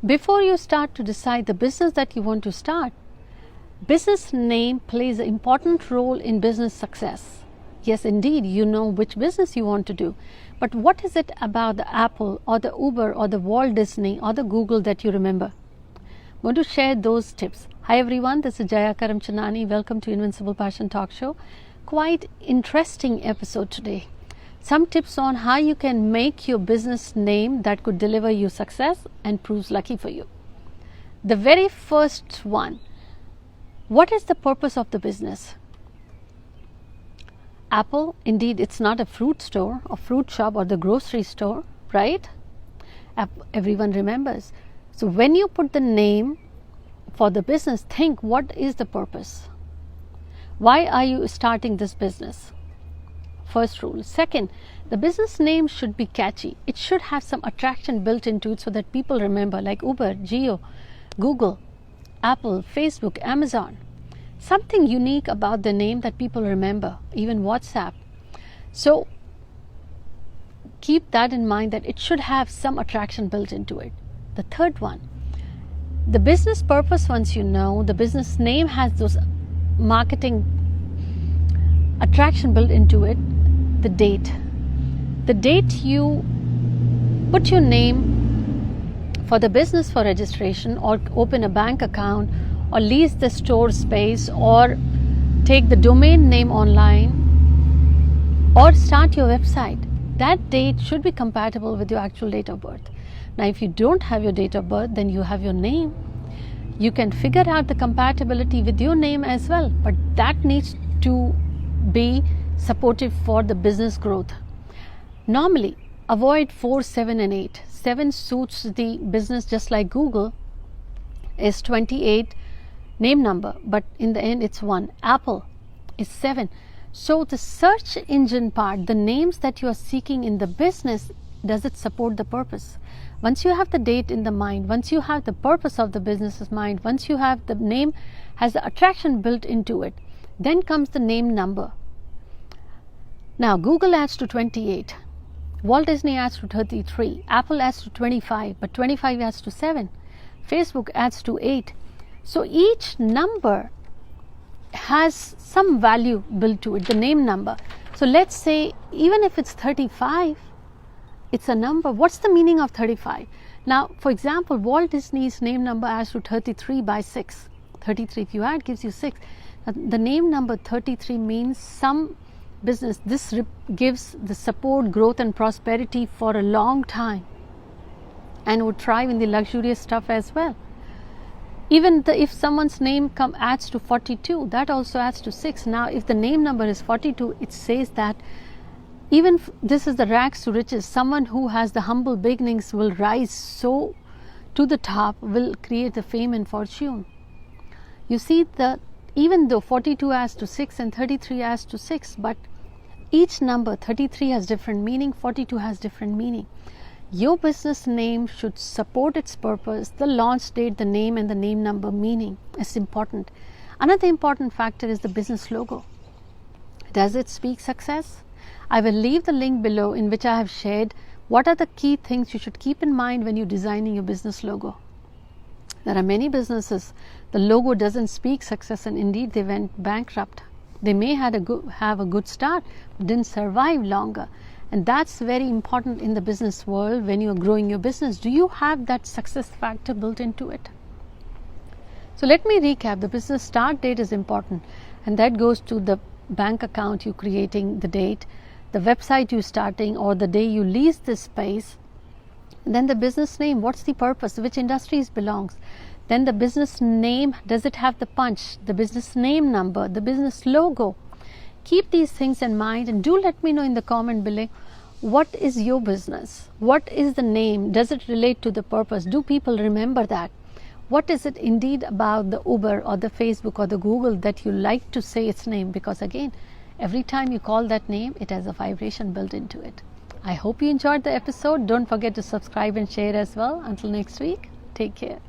Before you start to decide the business that you want to start, business name plays an important role in business success. Yes, indeed, you know which business you want to do. But what is it about the Apple or the Uber or the Walt Disney or the Google that you remember? I'm going to share those tips. Hi everyone, this is Jaya Karamchandani. Welcome to Invincible Passion Talk Show. Quite interesting episode today. Some tips on how you can make your business name that could deliver you success and proves lucky for you. The very first one, what is the purpose of the business? Apple, indeed, it's not a fruit store or fruit shop or the grocery store, right? Everyone remembers. So when you put the name for the business, think what is the purpose? Why are you starting this business? First rule. Second, the business name should be catchy. It should have some attraction built into it so that people remember, like Uber, Jio, Google, Apple, Facebook, Amazon. Something unique about the name that people remember, even WhatsApp. So keep that in mind, that it should have some attraction built into it. The third one, the business purpose, once you know, the business name has those marketing attraction built into it. The date. The date you put your name for the business for registration or open a bank account or lease the store space or take the domain name online or start your website, that date should be compatible with your actual date of birth. Now, if you don't have your date of birth, then you have your name. You can figure out the compatibility with your name as well, but that needs to be supportive for the business growth. Normally, avoid 4, 7 and 8. 7 suits the business, just like Google is 28 name number, but in the end it's 1. Apple is 7. So the search engine part, the names that you are seeking in the business, does it support the purpose? Once you have the date in the mind, once you have the purpose of the business in mind, once you have the name has the attraction built into it, then comes the name number. Now, Google adds to 28, Walt Disney adds to 33, Apple adds to 25, but 25 adds to 7, Facebook adds to 8. So each number has some value built to it, the name number. So let's say even if it's 35, it's a number. What's the meaning of 35? Now, for example, Walt Disney's name number adds to 33 by 6. 33 if you add gives you 6. The name number 33 means some business. This gives the support, growth and prosperity for a long time and would thrive in the luxurious stuff as well. Even if someone's name adds to 42, that also adds to 6. Now, if the name number is 42, it says that even this is the rags to riches. Someone who has the humble beginnings will rise so to the top, will create the fame and fortune. You see, even though 42 adds to 6 and 33 adds to 6, but each number, 33 has different meaning, 42 has different meaning. Your business name should support its purpose, the launch date, the name and the name number meaning is important. Another important factor is the business logo. Does it speak success? I will leave the link below in which I have shared what are the key things you should keep in mind when you're designing your business logo. There are many businesses, the logo doesn't speak success and indeed they went bankrupt. They may have a good start, but didn't survive longer. And that's very important in the business world when you're growing your business. Do you have that success factor built into it? So let me recap. The business start date is important, and that goes to the bank account you're creating, the date, the website you're starting, or the day you lease this space. Then the business name, what's the purpose, which industries belongs. Then the business name, does it have the punch, the business name number, the business logo. Keep these things in mind and do let me know in the comment below, what is your business? What is the name? Does it relate to the purpose? Do people remember that? What is it indeed about the Uber or the Facebook or the Google that you like to say its name? Because again, every time you call that name, it has a vibration built into it. I hope you enjoyed the episode. Don't forget to subscribe and share as well. Until next week, take care.